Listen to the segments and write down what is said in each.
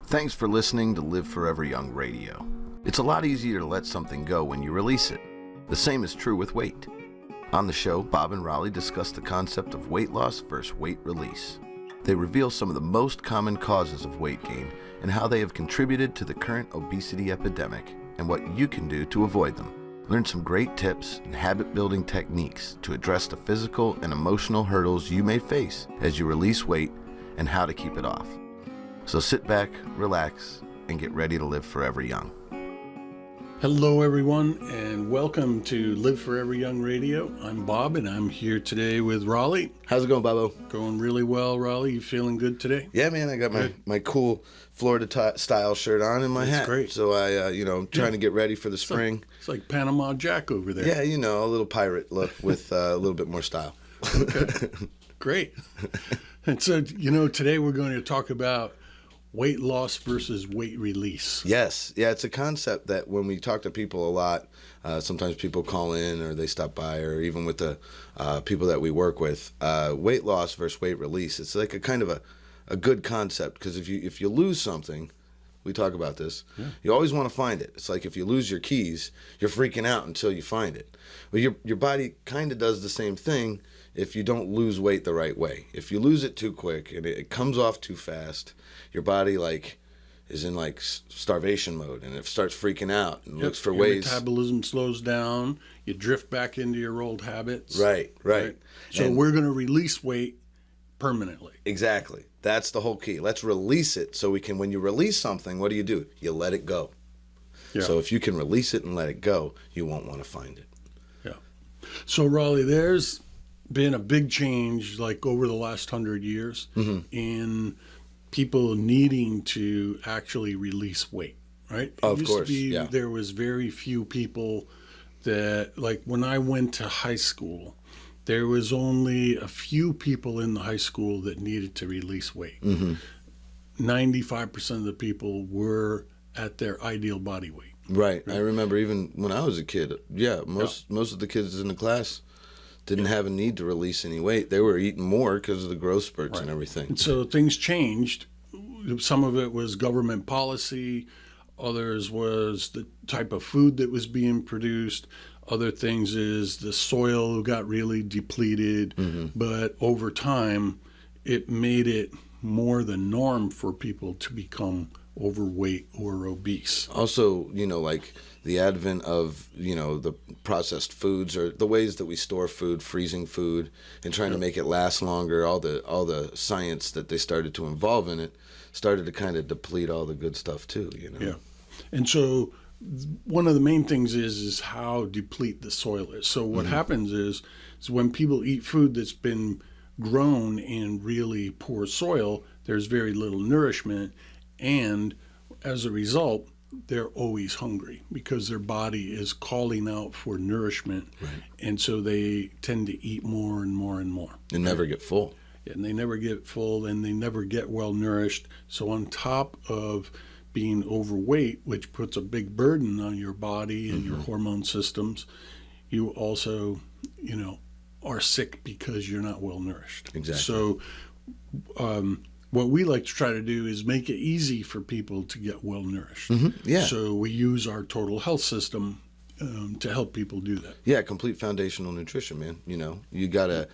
Thanks for listening to Live Forever Young Radio. It's a lot easier to let something go when you release it. The same is true with weight. On the show, Bob and Rollie discuss the concept of weight loss versus weight release. They reveal some of the most common causes of weight gain and how they have contributed to the current obesity epidemic and what you can do to avoid them. Learn some great tips and habit-building techniques to address the physical and emotional hurdles you may face as you release weight and how to keep it off. So sit back, relax, and get ready to live forever young. Hello, everyone, and welcome to Live Forever Young Radio. I'm Bob, and I'm here today with Rollie. How's it going, Bobo? Going really well, Rollie. You feeling good today? Yeah, man, I got my cool Florida style shirt on and my hat. That's great. So I'm trying to get ready for the spring. It's like Panama Jack over there. Yeah, a little pirate look with a little bit more style. Okay, great. And so, today we're going to talk about weight loss versus weight release. Yes. Yeah, it's a concept that when we talk to people a lot, sometimes people call in or they stop by, or even with the people that we work with, weight loss versus weight release. It's like a kind of a good concept, because if you lose something, we talk about this, you always want to find it. It's like if you lose your keys, you're freaking out until you find it. Well, your body kind of does the same thing if you don't lose weight the right way. If you lose it too quick and it comes off too fast, your body is in starvation mode, and it starts freaking out and looks for ways. Your metabolism slows down. You drift back into your old habits. Right. So we're going to release weight permanently. Exactly. That's the whole key. Let's release it so we can, when you release something, what do? You let it go. Yeah. So if you can release it and let it go, you won't want to find it. Yeah. So, Rollie, there's been a big change over the last 100 years in people needing to actually release weight, right? Of course, yeah. There was very few people that, when I went to high school, there was only a few people in the high school that needed to release weight. 95% of the people were at their ideal body weight. Right. I remember even when I was a kid, most of the kids in the class didn't have a need to release any weight. They were eating more because of the growth spurts and everything. And so things changed. Some of it was government policy. Others was the type of food that was being produced. Other things is the soil got really depleted. But over time, it made it more the norm for people to become overweight or obese. Also, the advent of, the processed foods, or the ways that we store food, freezing food, and trying to make it last longer, all the science that they started to involve in it started to kind of deplete all the good stuff too, Yeah. And so one of the main things is how deplete the soil is. So what happens is when people eat food that's been grown in really poor soil, there's very little nourishment, and as a result, they're always hungry because their body is calling out for nourishment. And so they tend to eat more and more and more. And never get full. And they never get full, and they never get well nourished. So on top of being overweight, which puts a big burden on your body and your hormone systems, you also, are sick because you're not well nourished. Exactly. So what we like to try to do is make it easy for people to get well nourished. Yeah. So we use our total health system to help people do that. Yeah, complete foundational nutrition, man. You got to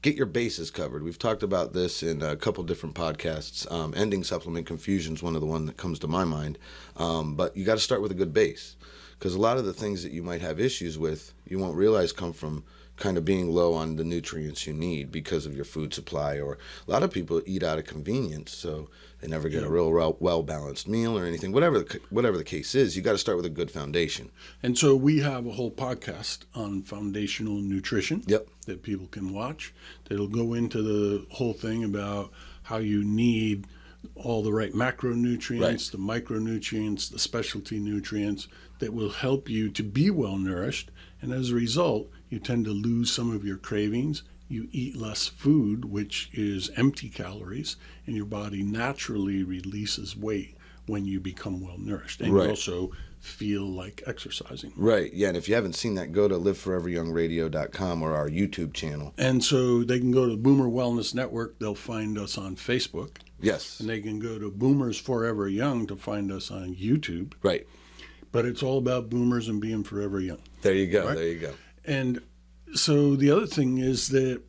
get your bases covered. We've talked about this in a couple different podcasts. Ending supplement confusion is one of the ones that comes to my mind. But you got to start with a good base, because a lot of the things that you might have issues with, you won't realize come from kind of being low on the nutrients you need because of your food supply. Or a lot of people eat out of convenience, so they never get a real well-balanced meal or anything. Whatever the case is, you got to start with a good foundation. And so we have a whole podcast on foundational nutrition that people can watch. That'll go into the whole thing about how you need all the right macronutrients, the micronutrients, the specialty nutrients that will help you to be well nourished. And as a result, you tend to lose some of your cravings. You eat less food, which is empty calories, and your body naturally releases weight when you become well nourished, and Right. you also feel like exercising. Right. Yeah. And if you haven't seen that, go to liveforeveryoungradio.com or our YouTube channel. And so they can go to Boomer Wellness Network. They'll find us on Facebook. Yes. And they can go to Boomers Forever Young to find us on YouTube. Right. But it's all about boomers and being forever young. There you go. Right? There you go. And so the other thing is that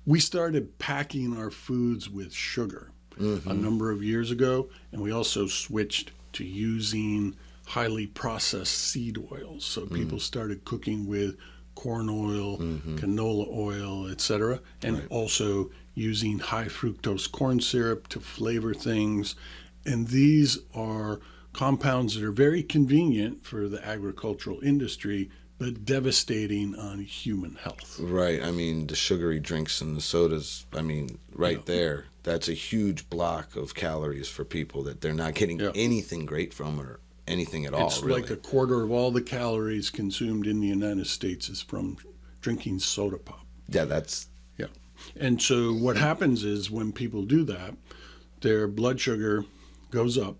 we started packing our foods with sugar a number of years ago, and we also switched to using highly processed seed oils. So people started cooking with corn oil, canola oil, etc., and also using high fructose corn syrup to flavor things. And these are compounds that are very convenient for the agricultural industry, but devastating on human health. Right. I mean, the sugary drinks and the sodas, I mean, there, that's a huge block of calories for people that they're not getting anything great from or anything at all. It's really. like a quarter of all the calories consumed in the United States is from drinking soda pop. Yeah, that's... Yeah. And so what happens is when people do that, their blood sugar goes up,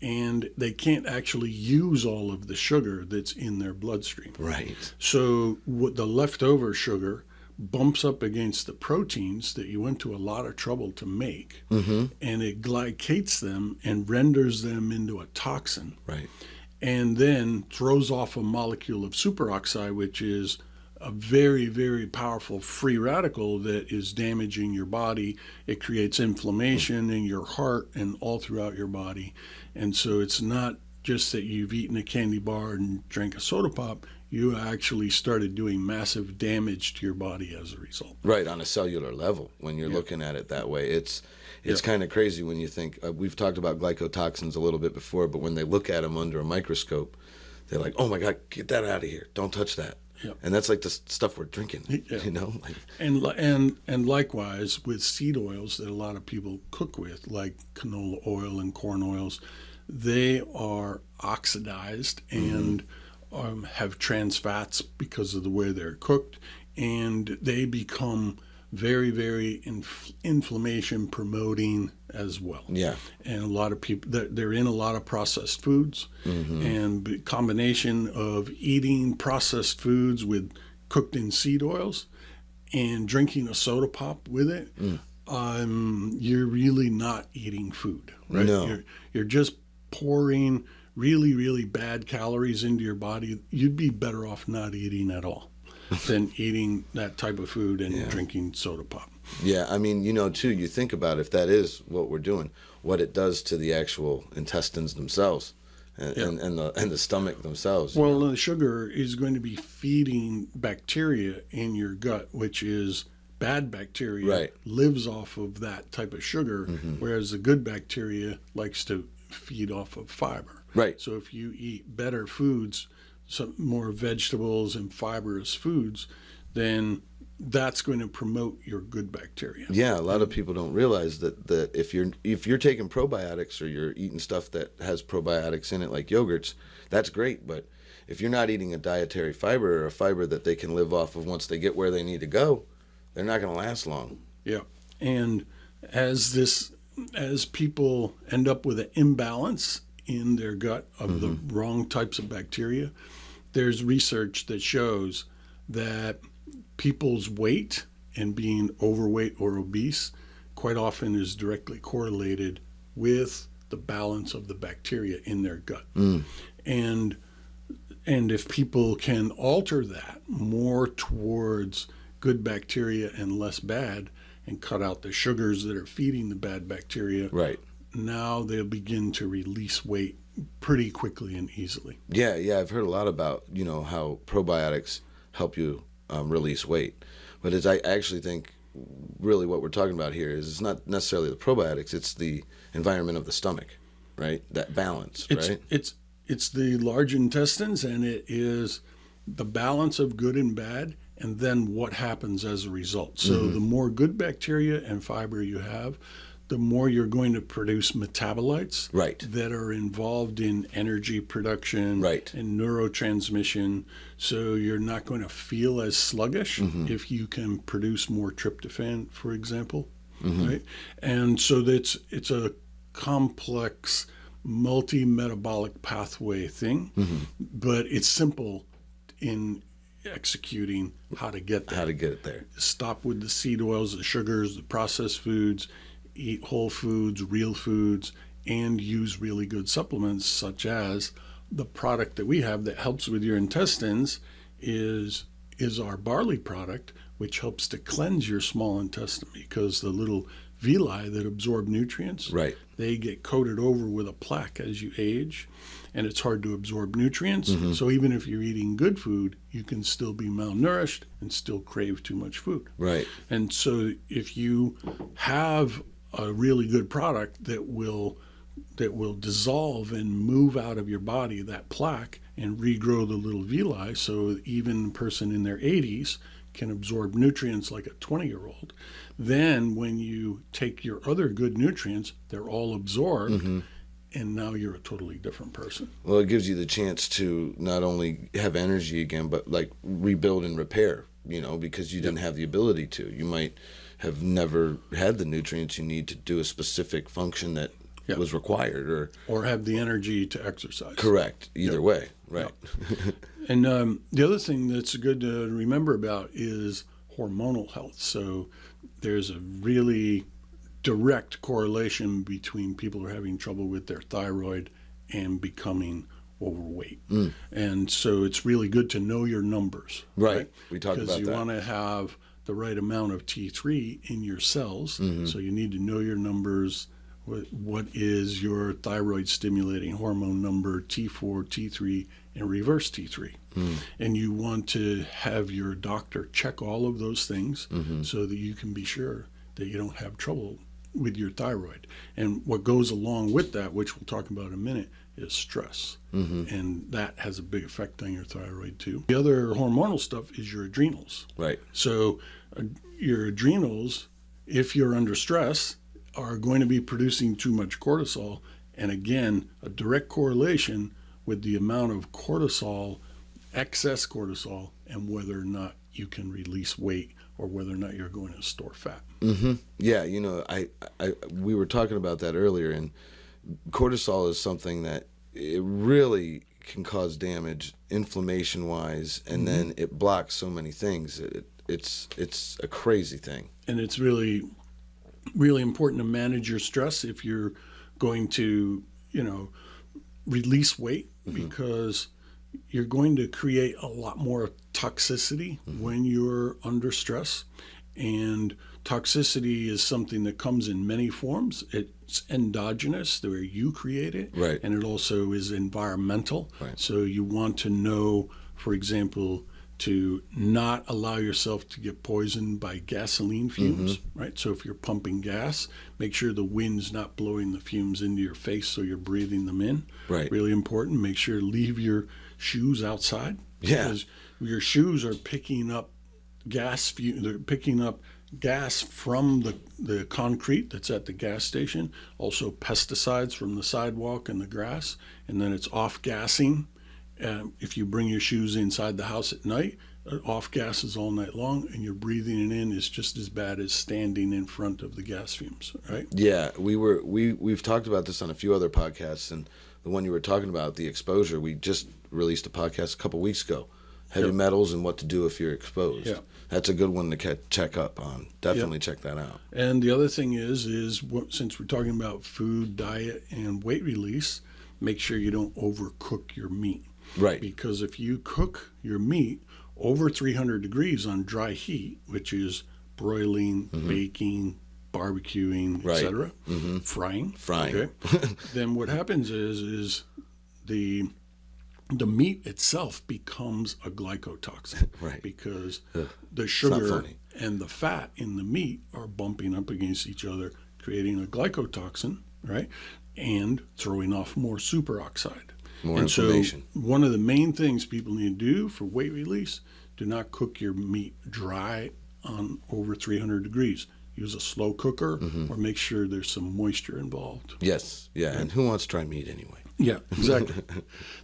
and they can't actually use all of the sugar that's in their bloodstream. Right. So what the leftover sugar bumps up against the proteins that you went to a lot of trouble to make, and it glycates them and renders them into a toxin. Right. And then throws off a molecule of superoxide, which is a very, very powerful free radical that is damaging your body. It creates inflammation in your heart and all throughout your body. And so it's not just that you've eaten a candy bar and drank a soda pop. You actually started doing massive damage to your body as a result. Right, on a cellular level, when you're looking at it that way. It's kind of crazy when you think, we've talked about glycotoxins a little bit before, but when they look at them under a microscope, they're like, oh my God, get that out of here. Don't touch that. Yeah. And that's like the stuff we're drinking, you know? Like, And likewise with seed oils that a lot of people cook with, like canola oil and corn oils, they are oxidized and have trans fats because of the way they're cooked, and they become very, very inflammation promoting as well. Yeah. And a lot of people, they're in a lot of processed foods, and the combination of eating processed foods with cooked in seed oils and drinking a soda pop with it, you're really not eating food, right? No. You're just pouring really, really bad calories into your body. You'd be better off not eating at all than eating that type of food and drinking soda pop. Yeah, I mean, you know, too, you think about if that is what we're doing, what it does to the actual intestines themselves and the stomach themselves. Well, the sugar is going to be feeding bacteria in your gut, which is bad bacteria, lives off of that type of sugar, whereas the good bacteria likes to feed off of fiber. Right. So if you eat better foods, some more vegetables and fibrous foods, then that's going to promote your good bacteria. Yeah, a lot of people don't realize that if you're taking probiotics or you're eating stuff that has probiotics in it, like yogurts, that's great. But if you're not eating a dietary fiber or a fiber that they can live off of once they get where they need to go, they're not going to last long. Yeah, and as people end up with an imbalance in their gut of the wrong types of bacteria, there's research that shows that people's weight and being overweight or obese quite often is directly correlated with the balance of the bacteria in their gut. And if people can alter that more towards good bacteria and less bad, and cut out the sugars that are feeding the bad bacteria, now they'll begin to release weight pretty quickly and easily. Yeah, I've heard a lot about, you know, how probiotics help you release weight. But I actually think really what we're talking about here is it's not necessarily the probiotics, it's the environment of the stomach, right? That balance, right? It's the large intestines, and it is the balance of good and bad, and then what happens as a result. So the more good bacteria and fiber you have, the more you're going to produce metabolites that are involved in energy production and neurotransmission. So you're not going to feel as sluggish if you can produce more tryptophan, for example. Right? And so it's a complex, multi-metabolic pathway thing, but it's simple in executing how to get there. How to get it there. Stop with the seed oils, the sugars, the processed foods, eat whole foods, real foods, and use really good supplements, such as the product that we have that helps with your intestines is our barley product, which helps to cleanse your small intestine, because the little villi that absorb nutrients, Right. they get coated over with a plaque as you age, and it's hard to absorb nutrients. So even if you're eating good food, you can still be malnourished and still crave too much food. Right. And so if you have a really good product that will dissolve and move out of your body that plaque and regrow the little villi, so even a person in their 80s can absorb nutrients like a 20-year-old, then when you take your other good nutrients, they're all absorbed, and now you're a totally different person. Well, it gives you the chance to not only have energy again, but like rebuild and repair, because you didn't have the ability to. You might have never had the nutrients you need to do a specific function that was required, or have the energy to exercise. Correct. Either way, right. And the other thing that's good to remember about is hormonal health. So there's a really direct correlation between people who are having trouble with their thyroid and becoming overweight. And so it's really good to know your numbers. Right. We talked about that. Because you want to have the right amount of T3 in your cells. So you need to know your numbers. What is your thyroid stimulating hormone number, T4, T3, and reverse T3. And you want to have your doctor check all of those things so that you can be sure that you don't have trouble with your thyroid. And what goes along with that, which we'll talk about in a minute, is stress. And that has a big effect on your thyroid too. The other hormonal stuff is your adrenals. Right. So your adrenals, if you're under stress, are going to be producing too much cortisol. And again, a direct correlation with the amount of cortisol, excess cortisol, and whether or not you can release weight or whether or not you're going to store fat. Yeah, we were talking about that earlier, and cortisol is something that it really can cause damage inflammation-wise, and then it blocks so many things. It's a crazy thing. And it's really, really important to manage your stress if you're going to, release weight, because you're going to create a lot more toxicity when you're under stress. And toxicity is something that comes in many forms. It's endogenous, where you create it, right. And it also is environmental. Right. So you want to know, for example, to not allow yourself to get poisoned by gasoline fumes, right? So if you're pumping gas, make sure the wind's not blowing the fumes into your face so you're breathing them in. Right. Really important. Make sure to leave your shoes outside. Yeah. Because your shoes are picking up gas. They're picking up gas from the concrete that's at the gas station, also pesticides from the sidewalk and the grass, and then it's off-gassing. If you bring your shoes inside the house at night, off gases all night long, and you're breathing it in is just as bad as standing in front of the gas fumes, right? Yeah, we've talked about this on a few other podcasts, and the one you were talking about, the exposure, we just released a podcast a couple weeks ago. Heavy metals and what to do if you're exposed. Yeah. That's a good one to check up on. Definitely check that out. And the other thing is since we're talking about food, diet, and weight release, make sure you don't overcook your meat. Right. Because if you cook your meat over 300 degrees on dry heat, which is broiling, baking, barbecuing, right. etc., frying, okay, then what happens is the meat itself becomes a glycotoxin, right? Because the sugar and the fat in the meat are bumping up against each other, creating a glycotoxin, right? And throwing off more superoxide. More inflammation. So one of the main things people need to do for weight release, do not cook your meat dry on over 300 degrees. Use a slow cooker or make sure there's some moisture involved. Yes, yeah, and who wants dry meat anyway? Yeah, exactly.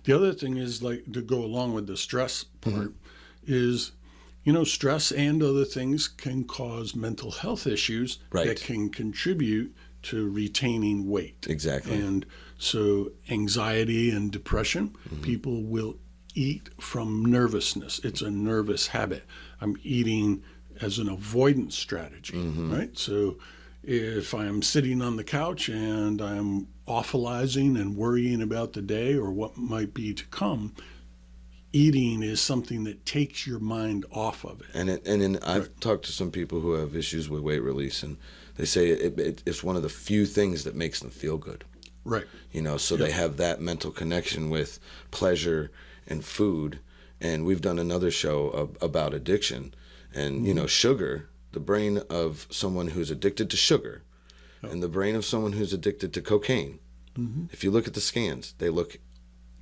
The other thing is, like, to go along with the stress part is, stress and other things can cause mental health issues that can contribute to retaining weight. Exactly. And so anxiety and depression, people will eat from nervousness. It's a nervous habit. I'm eating as an avoidance strategy, right? So if I'm sitting on the couch and I'm awfulizing and worrying about the day or what might be to come, eating is something that takes your mind off of it. I've talked to some people who have issues with weight release, and they say it's one of the few things that makes them feel good. Right. So they have that mental connection with pleasure and food. And we've done another show about addiction, and sugar. The brain of someone who's addicted to sugar, and the brain of someone who's addicted to cocaine. If you look at the scans, they look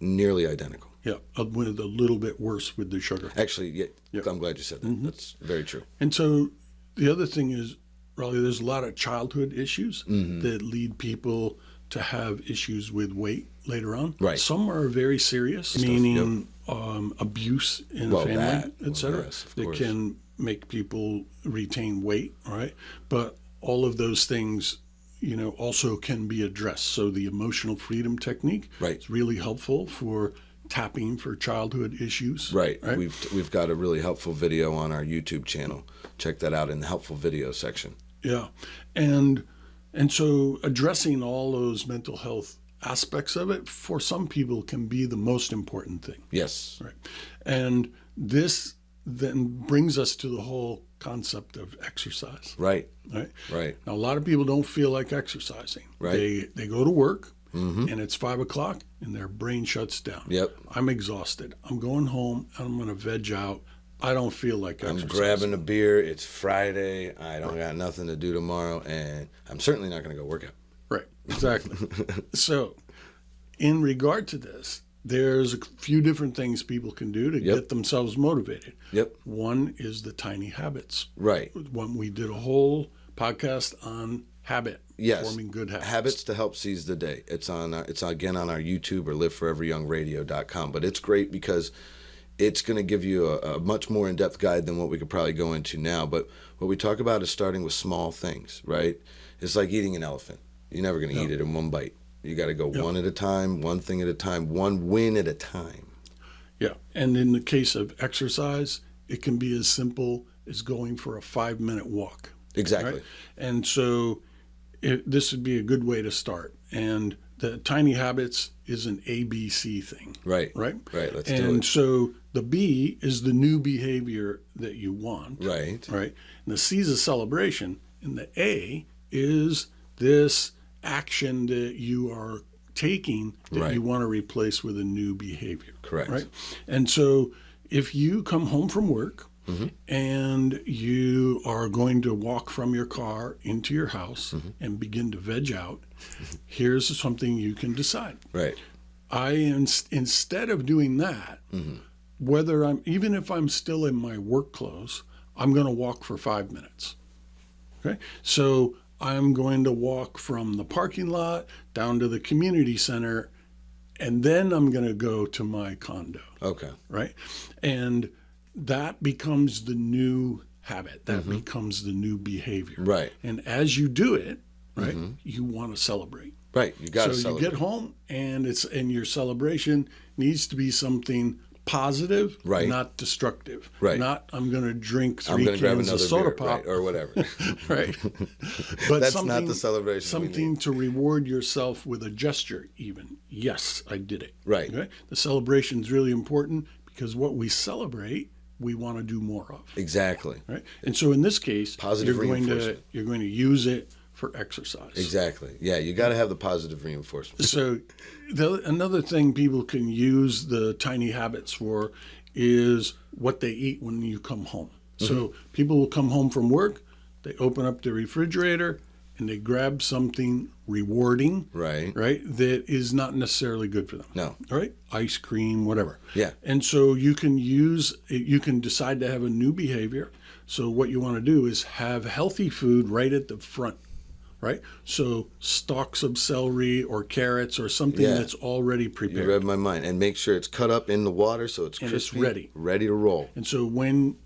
nearly identical. Yeah, with a little bit worse with the sugar. Actually, I'm glad you said that. That's very true. And so the other thing is, Rollie, there's a lot of childhood issues that lead people to have issues with weight later on. Right. Some are very serious, meaning abuse in the family, etc. Yes, of that course. can make people retain weight, right? But all of those things, also can be addressed. So the emotional freedom technique is really helpful for tapping for childhood issues. Right. We've got a really helpful video on our YouTube channel. Check that out in the helpful video section. Yeah. And so addressing all those mental health aspects of it for some people can be the most important thing. Yes. Right. And this then brings us to the whole concept of exercise. Right. Right. Right. Now, a lot of people don't feel like exercising. Right. They go to work and it's 5 o'clock and their brain shuts down. Yep. I'm exhausted. I'm going home and I'm going to veg out. I don't feel like exercising. I'm grabbing a beer. It's Friday. I don't got nothing to do tomorrow, and I'm certainly not going to go work out. Right. Exactly. So, in regard to this, there's a few different things people can do to get themselves motivated. Yep. One is the tiny habits. Right. When we did a whole podcast on forming good habits. Habits to help seize the day. It's again on our YouTube or LiveForEveryYoungRadio.com. But it's great because it's going to give you a much more in-depth guide than what we could probably go into now. But what we talk about is starting with small things, right? It's like eating an elephant. You're never going to eat it in one bite. You got to go one at a time, one thing at a time, one win at a time. Yeah. And in the case of exercise, it can be as simple as going for a 5-minute walk. Exactly. Right? And so this would be a good way to start. And the tiny habits is an ABC thing. Right. Right? Right. Let's do it. And so the B is the new behavior that you want. Right. Right. And the C is a celebration. And the A is this action that you are taking that you want to replace with a new behavior. Correct. Right. And so if you come home from work and you are going to walk from your car into your house and begin to veg out, here's something you can decide. Right. Instead of doing that, even if I'm still in my work clothes, I'm going to walk for 5 minutes. Okay. So I'm going to walk from the parking lot down to the community center, and then I'm going to go to my condo. Okay. Right. And that becomes the new habit. That becomes the new behavior. Right. And as you do it, right, you want to celebrate. Right. You got to So celebrate. you get home, and your celebration needs to be something positive, right, not destructive. Right. Not I'm going to drink 3 I'm going to grab cans another of soda beer, pop, right, or whatever. right. But that's not the celebration. Something to reward yourself with a gesture. Even yes, I did it. Right. Okay? The celebration is really important because what we celebrate, we want to do more of. Exactly. Right. And so in this case, positive reinforcement. You're going to use it for exercise. Exactly. Yeah, you got to have the positive reinforcement. So another thing people can use the tiny habits for is what they eat when you come home. So people will come home from work, they open up the refrigerator, and they grab something rewarding, right, that is not necessarily good for them. No. Right? Ice cream, whatever. Yeah. And so you can decide to have a new behavior. So what you want to do is have healthy food right at the front, right? So stalks of celery or carrots or something that's already prepared. You read my mind. And make sure it's cut up in the water so it's crispy. It's ready to roll. And so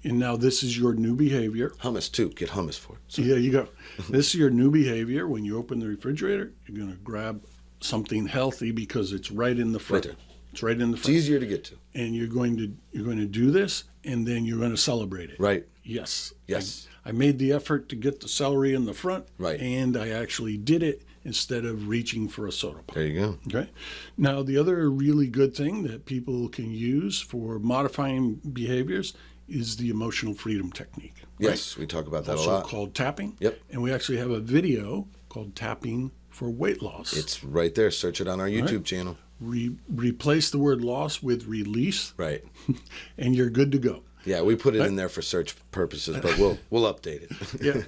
now this is your new behavior. Hummus too. Get hummus for it. So. Yeah, you go. This is your new behavior. When you open the refrigerator, you're going to grab something healthy because it's right in the front. Right there. It's right in the front. It's easier to get to. And you're going to do this, and then you're going to celebrate it. Right. Yes. Yes. I made the effort to get the celery in the front. Right. And I actually did it instead of reaching for a soda pop. There you go. Okay. Now, the other really good thing that people can use for modifying behaviors is the emotional freedom technique. Yes, we talk about that also a lot. Called tapping. Yep. And we actually have a video called Tapping for Weight Loss. It's right there. Search it on our YouTube channel. Replace the word loss with release. Right. And you're good to go. Yeah, we put it in there for search purposes, but we'll update it. Yeah.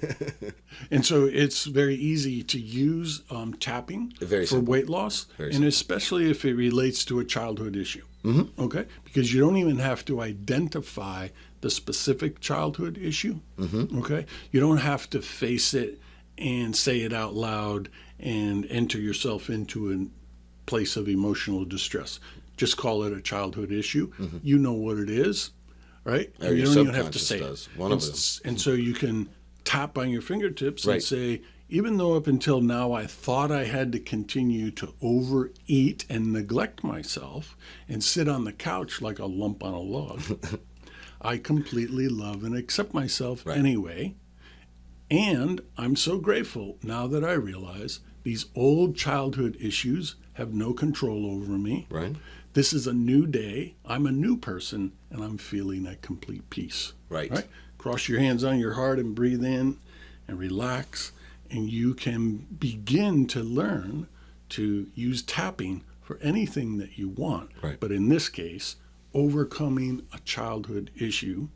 And so it's very easy to use tapping for weight loss, and especially if it relates to a childhood issue. Mm-hmm. Okay? Because you don't even have to identify the specific childhood issue. Mm-hmm. Okay? You don't have to face it and say it out loud and enter yourself into a place of emotional distress. Just call it a childhood issue. Mm-hmm. You know what it is. Right? And you don't even have to say it. One of them. And so you can tap on your fingertips and say, even though up until now I thought I had to continue to overeat and neglect myself and sit on the couch like a lump on a log, I completely love and accept myself anyway. And I'm so grateful now that I realize these old childhood issues have no control over me. Right. This is a new day. I'm a new person, and I'm feeling at complete peace. Right. Cross your hands on your heart and breathe in and relax, and you can begin to learn to use tapping for anything that you want. Right. But in this case, overcoming a childhood issue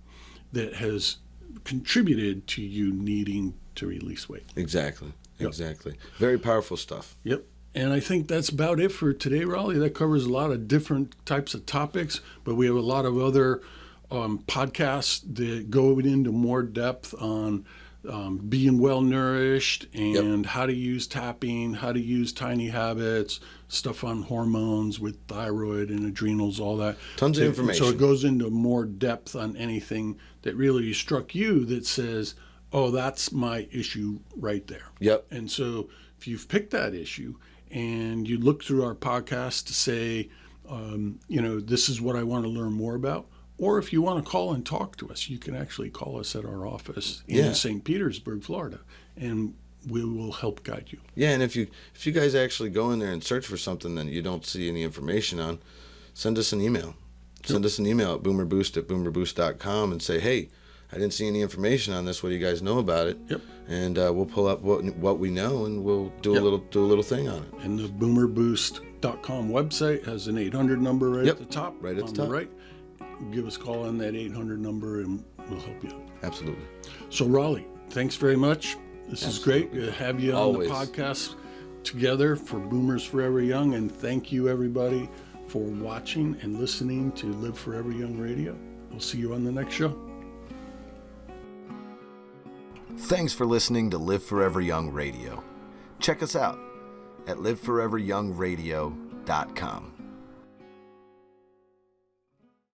that has contributed to you needing to release weight. Exactly. Very powerful stuff. Yep. And I think that's about it for today, Rollie. That covers a lot of different types of topics, but we have a lot of other podcasts that go into more depth on being well nourished and how to use tapping, how to use tiny habits, stuff on hormones with thyroid and adrenals, all that. Tons of information. So it goes into more depth on anything that really struck you that says, oh, that's my issue right there. Yep. And so if you've picked that issue and you look through our podcast to say, this is what I want to learn more about, or if you want to call and talk to us, you can actually call us at our office in St. Petersburg, Florida, and we will help guide you. Yeah, and if you guys actually go in there and search for something that you don't see any information on, send us an email. Send us an email at boomerboost@boomerboost.com and say, hey, I didn't see any information on this. What do you guys know about it? Yep. And we'll pull up what we know, and we'll do a little thing on it. And the boomerboost.com website has an 800 number right at the top. Right at the top. Right. Give us a call on that 800 number, and we'll help you out. Absolutely. So, Rollie, thanks very much. This is great to have you on the podcast together for Boomers Forever Young, and thank you, everybody, for watching and listening to Live Forever Young Radio. We'll see you on the next show. Thanks for listening to Live Forever Young Radio. Check us out at liveforeveryoungradio.com.